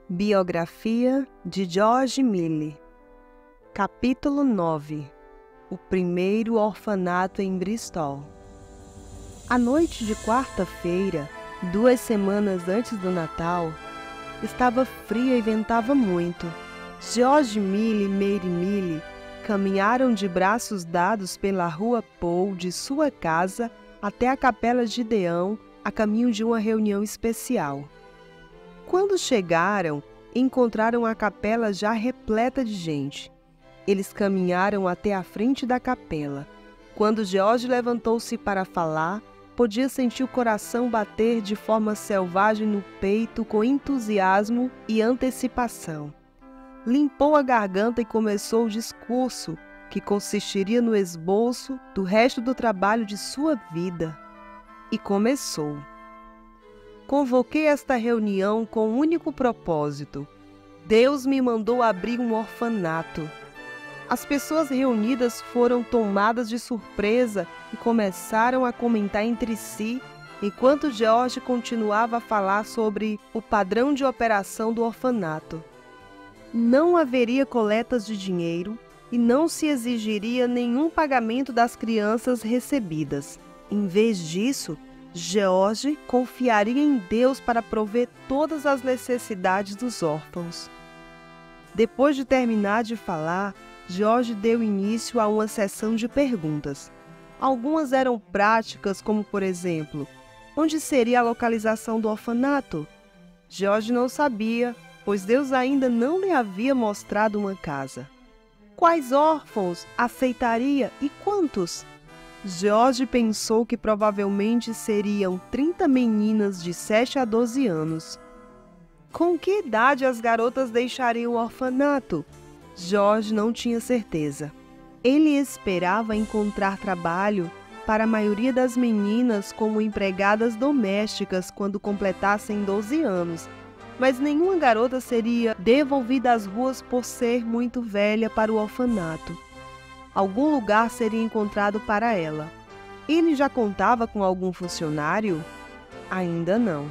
Biografia de George Mille. Capítulo 9. O primeiro orfanato em Bristol. A noite de quarta-feira, 2 semanas antes do Natal, estava fria e ventava muito. George Mille e Mary Mille caminharam de braços dados pela rua Pole de sua casa até a capela de Gideão, a caminho de uma reunião especial. Quando chegaram, encontraram a capela já repleta de gente. Eles caminharam até a frente da capela. Quando George levantou-se para falar, podia sentir o coração bater de forma selvagem no peito com entusiasmo e antecipação. Limpou a garganta e começou o discurso, que consistiria no esboço do resto do trabalho de sua vida. E começou. Convoquei esta reunião com um único propósito. Deus me mandou abrir um orfanato. As pessoas reunidas foram tomadas de surpresa e começaram a comentar entre si, enquanto George continuava a falar sobre o padrão de operação do orfanato. Não haveria coletas de dinheiro e não se exigiria nenhum pagamento das crianças recebidas. Em vez disso, George confiaria em Deus para prover todas as necessidades dos órfãos. Depois de terminar de falar, George deu início a uma sessão de perguntas. Algumas eram práticas, como por exemplo, onde seria a localização do orfanato? George não sabia, pois Deus ainda não lhe havia mostrado uma casa. Quais órfãos aceitaria e quantos? George pensou que provavelmente seriam 30 meninas de 7 a 12 anos. Com que idade as garotas deixariam o orfanato? George não tinha certeza. Ele esperava encontrar trabalho para a maioria das meninas como empregadas domésticas quando completassem 12 anos, mas nenhuma garota seria devolvida às ruas por ser muito velha para o orfanato. Algum lugar seria encontrado para ela. Ele já contava com algum funcionário? Ainda não.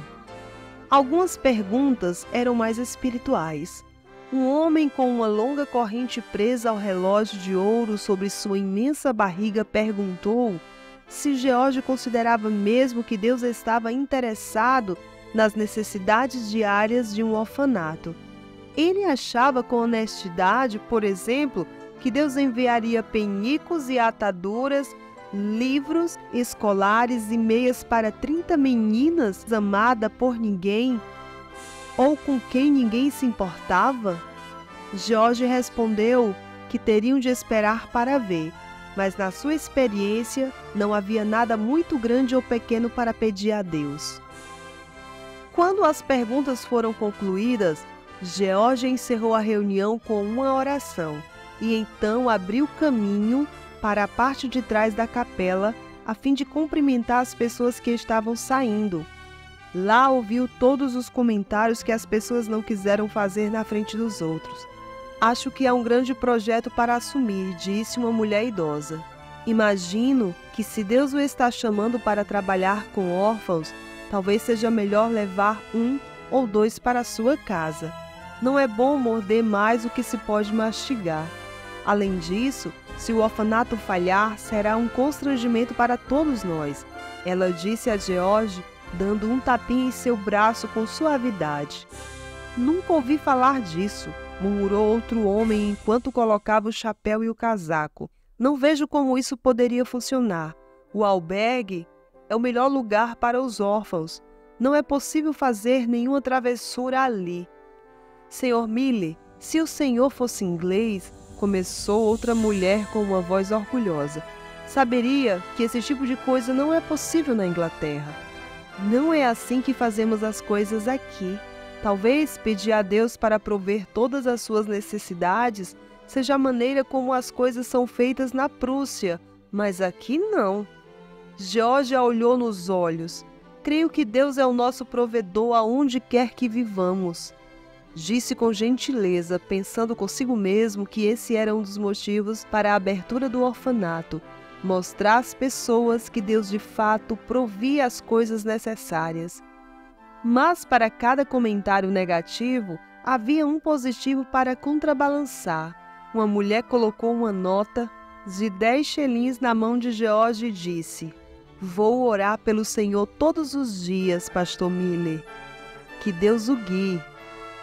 Algumas perguntas eram mais espirituais. Um homem com uma longa corrente presa ao relógio de ouro sobre sua imensa barriga perguntou se George considerava mesmo que Deus estava interessado nas necessidades diárias de um orfanato. Ele achava com honestidade, por exemplo, que Deus enviaria penicos e ataduras, livros escolares e meias para 30 meninas amadas por ninguém, ou com quem ninguém se importava? George respondeu que teriam de esperar para ver, mas na sua experiência não havia nada muito grande ou pequeno para pedir a Deus. Quando as perguntas foram concluídas, George encerrou a reunião com uma oração e então abriu caminho para a parte de trás da capela a fim de cumprimentar as pessoas que estavam saindo. Lá ouviu todos os comentários que as pessoas não quiseram fazer na frente dos outros. Acho que é um grande projeto para assumir, disse uma mulher idosa. Imagino que se Deus o está chamando para trabalhar com órfãos, talvez seja melhor levar 1 ou 2 para a sua casa. Não é bom morder mais do que se pode mastigar. Além disso, se o orfanato falhar, será um constrangimento para todos nós, ela disse a George, dando um tapinha em seu braço com suavidade. Nunca ouvi falar disso, murmurou outro homem enquanto colocava o chapéu e o casaco. Não vejo como isso poderia funcionar. O albergue é o melhor lugar para os órfãos. Não é possível fazer nenhuma travessura ali. Sr. Mille, se o senhor fosse inglês, começou outra mulher com uma voz orgulhosa. Saberia que esse tipo de coisa não é possível na Inglaterra. Não é assim que fazemos as coisas aqui. Talvez pedir a Deus para prover todas as suas necessidades seja a maneira como as coisas são feitas na Prússia, mas aqui não. George a olhou nos olhos. Creio que Deus é o nosso provedor aonde quer que vivamos. Disse com gentileza, pensando consigo mesmo que esse era um dos motivos para a abertura do orfanato, mostrar às pessoas que Deus de fato provia as coisas necessárias. Mas para cada comentário negativo, Havia um positivo para contrabalançar. Uma mulher colocou uma nota de 10 xelins na mão de George e disse: "Vou orar pelo Senhor todos os dias, pastor Miller. Que Deus o guie."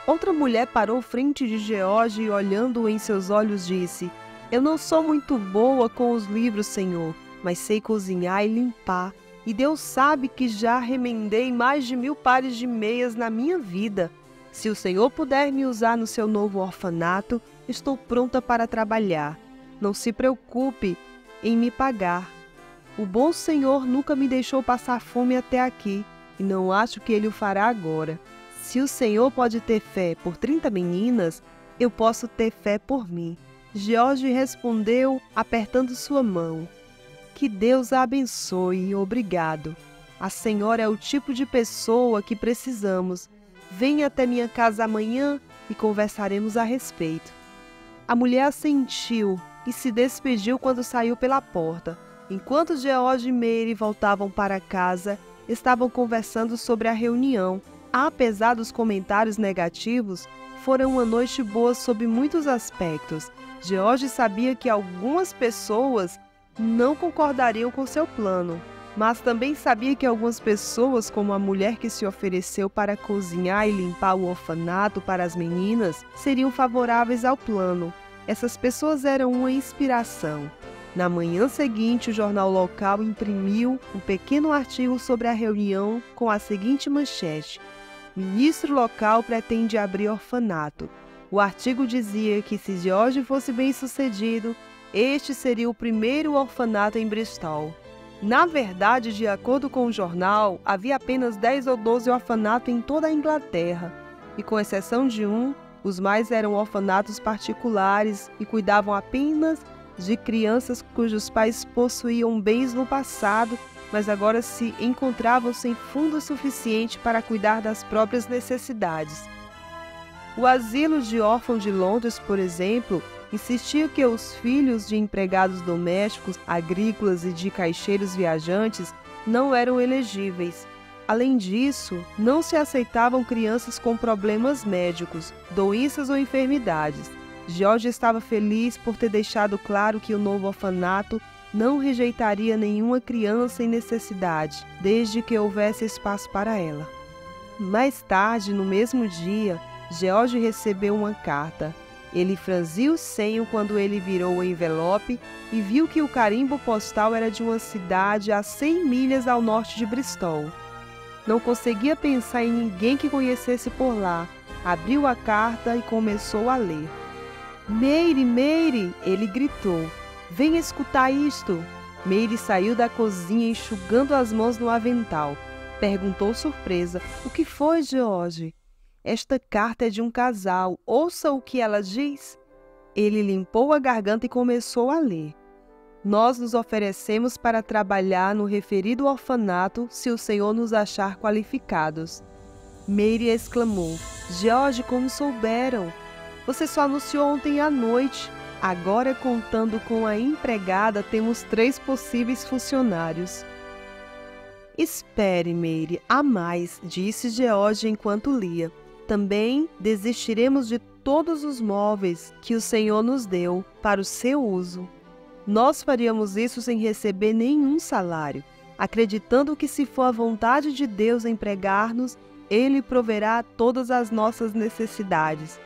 Outra mulher parou frente de George e, olhando-o em seus olhos, disse: "Eu não sou muito boa com os livros, Senhor, mas sei cozinhar e limpar. E Deus sabe que já remendei mais de 1000 pares de meias na minha vida. Se o Senhor puder me usar no seu novo orfanato, estou pronta para trabalhar. Não se preocupe em me pagar. O bom Senhor nunca me deixou passar fome até aqui, e não acho que Ele o fará agora. Se o Senhor pode ter fé por 30 meninas, eu posso ter fé por mim." George respondeu, apertando sua mão: "Que Deus a abençoe, obrigado. A senhora é o tipo de pessoa que precisamos. Venha até minha casa amanhã e conversaremos a respeito." A mulher assentiu e se despediu quando saiu pela porta. Enquanto George e Mary voltavam para casa, estavam conversando sobre a reunião. Apesar dos comentários negativos, fora uma noite boa sob muitos aspectos. George sabia que algumas pessoas não concordariam com seu plano, mas também sabia que algumas pessoas, como a mulher que se ofereceu para cozinhar e limpar o orfanato para as meninas, seriam favoráveis ao plano. Essas pessoas eram uma inspiração. Na manhã seguinte, o jornal local imprimiu um pequeno artigo sobre a reunião com a seguinte manchete: "Ministro local pretende abrir orfanato." O artigo dizia que, se George fosse bem-sucedido, este seria o primeiro orfanato em Bristol. Na verdade, de acordo com o jornal, havia apenas 10 ou 12 orfanatos em toda a Inglaterra, e com exceção de um, os mais eram orfanatos particulares e cuidavam apenas de crianças cujos pais possuíam bens no passado, mas agora se encontravam sem fundo suficiente para cuidar das próprias necessidades. O asilo de órfãos de Londres, por exemplo, insistia que os filhos de empregados domésticos, agrícolas e de caixeiros viajantes não eram elegíveis. Além disso, não se aceitavam crianças com problemas médicos, doenças ou enfermidades. George estava feliz por ter deixado claro que o novo orfanato não rejeitaria nenhuma criança em necessidade, desde que houvesse espaço para ela. Mais tarde, no mesmo dia, George recebeu uma carta. Ele franziu o senho quando ele virou o envelope e viu que o carimbo postal era de uma cidade a 100 milhas ao norte de Bristol. Não conseguia pensar em ninguém que conhecesse por lá. Abriu a carta e começou a ler. "Mary, Mary!" ele gritou. "Venha escutar isto." Mary saiu da cozinha enxugando as mãos no avental. Perguntou surpresa: "O que foi, George?" "Esta carta é de um casal. Ouça o que ela diz." Ele limpou a garganta e começou a ler. "Nós nos oferecemos para trabalhar no referido orfanato se o Senhor nos achar qualificados." Mary exclamou: "George, como souberam? Você só anunciou ontem à noite. Agora, contando com a empregada, temos 3 possíveis funcionários." "Espere, Mary, há mais", disse George enquanto lia. "Também desistiremos de todos os móveis que o Senhor nos deu para o seu uso. Nós faríamos isso sem receber nenhum salário, acreditando que, se for a vontade de Deus empregar-nos, Ele proverá todas as nossas necessidades."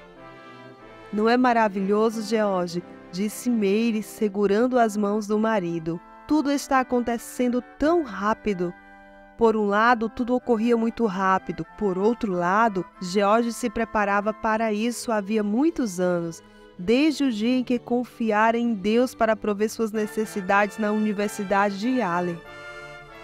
"Não é maravilhoso, George?" disse Mary, segurando as mãos do marido. "Tudo está acontecendo tão rápido." Por um lado, tudo ocorria muito rápido. Por outro lado, George se preparava para isso havia muitos anos, desde o dia em que confiara em Deus para prover suas necessidades na Universidade de Yale.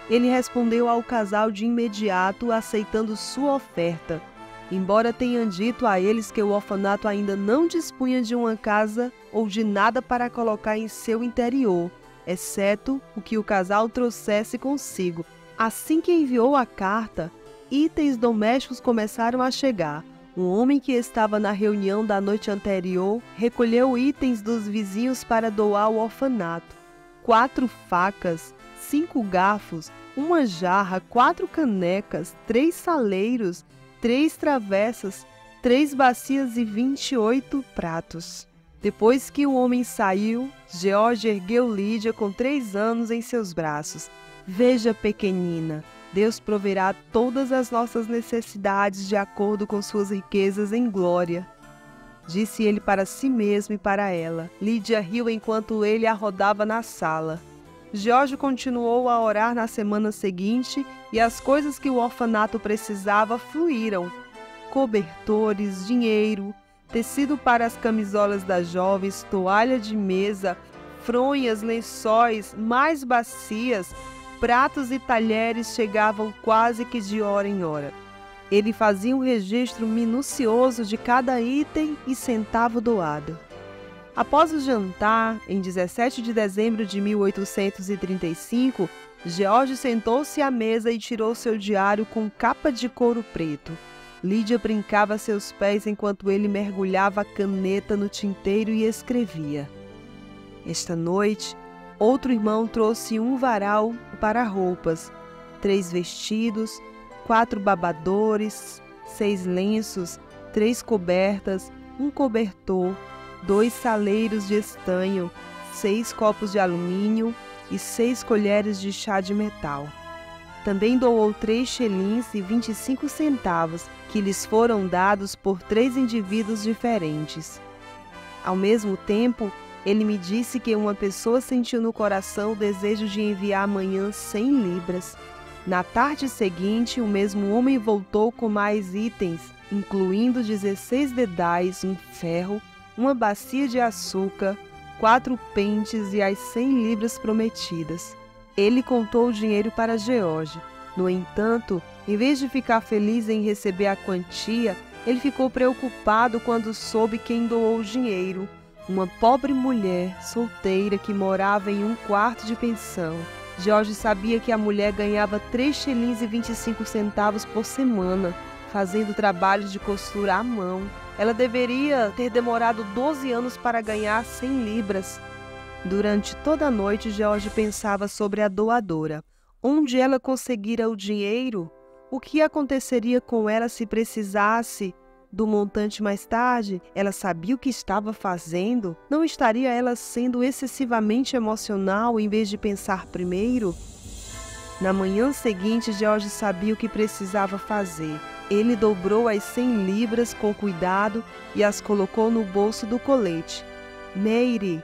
Ele respondeu ao casal de imediato, aceitando sua oferta. Embora tenham dito a eles que o orfanato ainda não dispunha de uma casa ou de nada para colocar em seu interior, exceto o que o casal trouxesse consigo. Assim que enviou a carta, itens domésticos começaram a chegar. Um homem que estava na reunião da noite anterior recolheu itens dos vizinhos para doar ao orfanato. 4 facas, 5 garfos, uma jarra, 4 canecas, 3 saleiros, 3 travessas, 3 bacias e 28 pratos. Depois que o homem saiu, George ergueu Lídia com 3 anos em seus braços. Veja, pequenina, Deus proverá todas as nossas necessidades de acordo com suas riquezas em glória. Disse ele para si mesmo e para ela. Lídia riu enquanto ele a rodava na sala. George continuou a orar na semana seguinte e as coisas que o orfanato precisava fluíram. Cobertores, dinheiro, tecido para as camisolas das jovens, toalha de mesa, fronhas, lençóis, mais bacias, pratos e talheres chegavam quase que de hora em hora. Ele fazia um registro minucioso de cada item e centavo doado. Após o jantar, em 17 de dezembro de 1835, George sentou-se à mesa e tirou seu diário com capa de couro preto. Lídia brincava a seus pés enquanto ele mergulhava a caneta no tinteiro e escrevia. Esta noite, outro irmão trouxe um varal para roupas, 3 vestidos, 4 babadores, 6 lenços, 3 cobertas, um cobertor, 2 saleiros de estanho, 6 copos de alumínio e 6 colheres de chá de metal. Também doou 3 xelins e 25 centavos, que lhes foram dados por 3 indivíduos diferentes. Ao mesmo tempo, ele me disse que uma pessoa sentiu no coração o desejo de enviar amanhã 100 libras. Na tarde seguinte, o mesmo homem voltou com mais itens, incluindo 16 dedais, um ferro, uma bacia de açúcar, 4 pentes e as 100 libras prometidas. Ele contou o dinheiro para George. No entanto, em vez de ficar feliz em receber a quantia, ele ficou preocupado quando soube quem doou o dinheiro. Uma pobre mulher solteira que morava em um quarto de pensão. George sabia que a mulher ganhava 3 xelins e 25 centavos por semana, fazendo trabalhos de costura à mão. Ela deveria ter demorado 12 anos para ganhar 100 libras. Durante toda a noite, George pensava sobre a doadora. Onde ela conseguira o dinheiro? O que aconteceria com ela se precisasse do montante mais tarde? Ela sabia o que estava fazendo? Não estaria ela sendo excessivamente emocional em vez de pensar primeiro? Na manhã seguinte, George sabia o que precisava fazer. Ele dobrou as 100 libras com cuidado e as colocou no bolso do colete. Mary!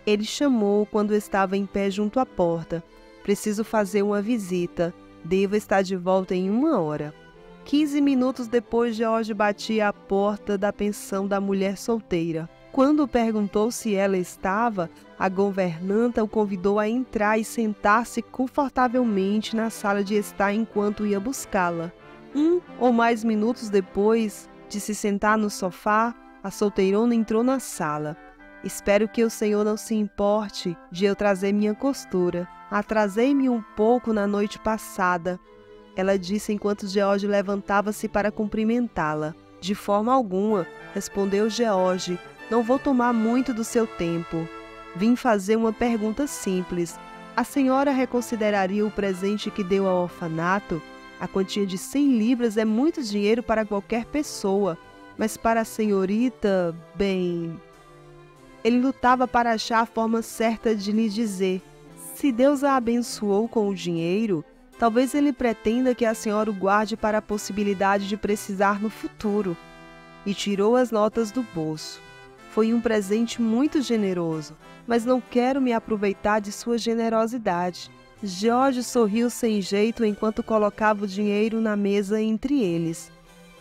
Ele chamou quando estava em pé junto à porta. Preciso fazer uma visita. Devo estar de volta em 1 hora. 15 minutos depois, George batia à porta da pensão da mulher solteira. Quando perguntou se ela estava, a governanta o convidou a entrar e sentar-se confortavelmente na sala de estar enquanto ia buscá-la. 1 ou mais minutos depois de se sentar no sofá, a solteirona entrou na sala. Espero que o senhor não se importe de eu trazer minha costura. Atrasei-me um pouco na noite passada, ela disse enquanto George levantava-se para cumprimentá-la. De forma alguma, respondeu George. Não vou tomar muito do seu tempo. Vim fazer uma pergunta simples. A senhora reconsideraria o presente que deu ao orfanato? A quantia de 100 libras é muito dinheiro para qualquer pessoa, mas para a senhorita, bem... Ele lutava para achar a forma certa de lhe dizer. Se Deus a abençoou com o dinheiro, talvez ele pretenda que a senhora o guarde para a possibilidade de precisar no futuro. E tirou as notas do bolso. Foi um presente muito generoso, mas não quero me aproveitar de sua generosidade. George sorriu sem jeito enquanto colocava o dinheiro na mesa entre eles.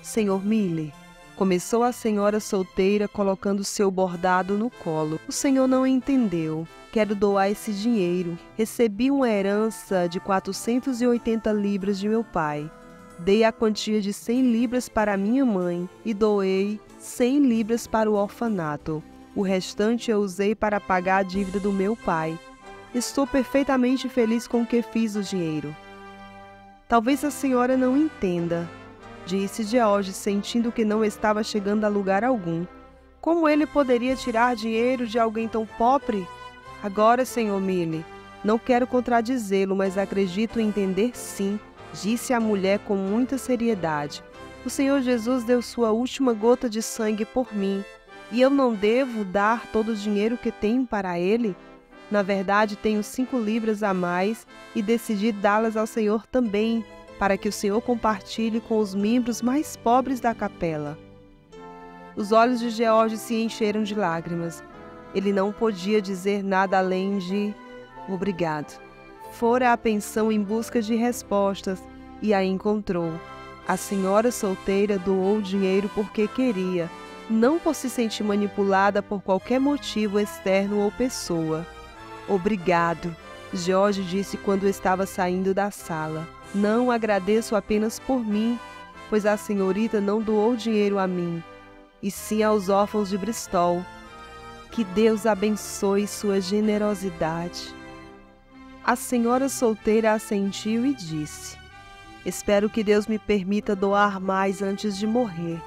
Senhor Miller, começou a senhora solteira colocando seu bordado no colo. O senhor não entendeu. Quero doar esse dinheiro. Recebi uma herança de 480 libras de meu pai. Dei a quantia de 100 libras para minha mãe e doei 100 libras para o orfanato. O restante eu usei para pagar a dívida do meu pai. Estou perfeitamente feliz com o que fiz o dinheiro. Talvez a senhora não entenda, disse George, sentindo que não estava chegando a lugar algum. Como ele poderia tirar dinheiro de alguém tão pobre? Agora, senhor Miller, não quero contradizê-lo, mas acredito entender sim, disse a mulher com muita seriedade. O Senhor Jesus deu sua última gota de sangue por mim, e eu não devo dar todo o dinheiro que tenho para ele? Na verdade, tenho 5 libras a mais e decidi dá-las ao Senhor também, para que o Senhor compartilhe com os membros mais pobres da capela. Os olhos de George se encheram de lágrimas. Ele não podia dizer nada além de obrigado. Fora à pensão em busca de respostas e a encontrou. A senhora solteira doou o dinheiro porque queria, não por se sentir manipulada por qualquer motivo externo ou pessoa. Obrigado, George disse quando estava saindo da sala. Não agradeço apenas por mim, pois a senhorita não doou dinheiro a mim, e sim aos órfãos de Bristol. Que Deus abençoe sua generosidade. A senhora solteira assentiu e disse: espero que Deus me permita doar mais antes de morrer.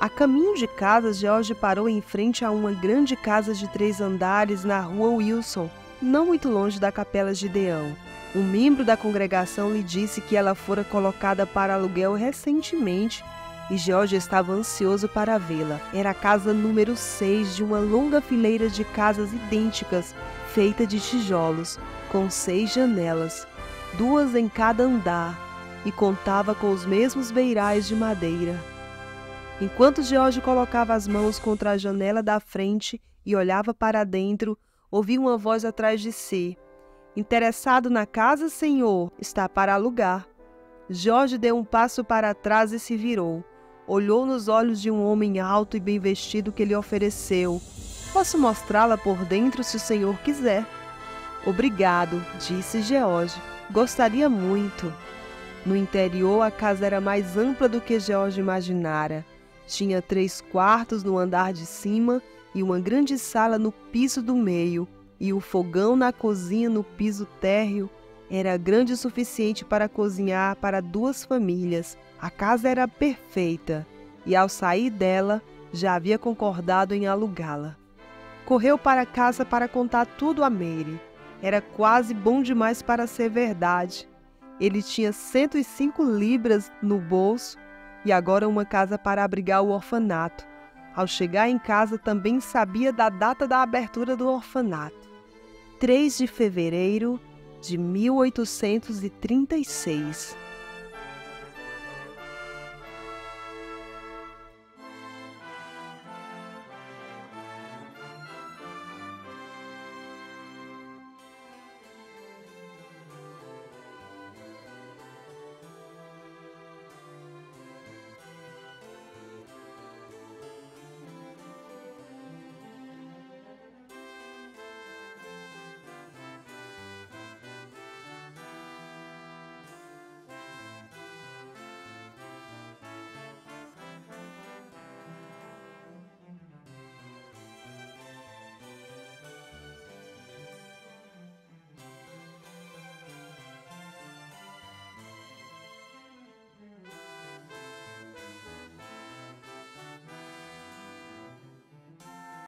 A caminho de casa, George parou em frente a uma grande casa de 3 andares na rua Wilson, não muito longe da Capela Gideão. Um membro da congregação lhe disse que ela fora colocada para aluguel recentemente e George estava ansioso para vê-la. Era a casa número 6 de uma longa fileira de casas idênticas, feita de tijolos, com 6 janelas, 2 em cada andar, e contava com os mesmos beirais de madeira. Enquanto George colocava as mãos contra a janela da frente e olhava para dentro, ouviu uma voz atrás de si. Interessado na casa, senhor? Está para alugar. George deu um passo para trás e se virou. Olhou nos olhos de um homem alto e bem vestido que lhe ofereceu. Posso mostrá-la por dentro se o senhor quiser. Obrigado, disse George. Gostaria muito. No interior, a casa era mais ampla do que George imaginara. Tinha 3 quartos no andar de cima e uma grande sala no piso do meio, e o fogão na cozinha no piso térreo era grande o suficiente para cozinhar para 2 famílias. A casa era perfeita, e ao sair dela, já havia concordado em alugá-la. Correu para casa para contar tudo a Mary. Era quase bom demais para ser verdade. Ele tinha 105 libras no bolso e agora uma casa para abrigar o orfanato. Ao chegar em casa, também sabia da data da abertura do orfanato. 3 de fevereiro de 1836.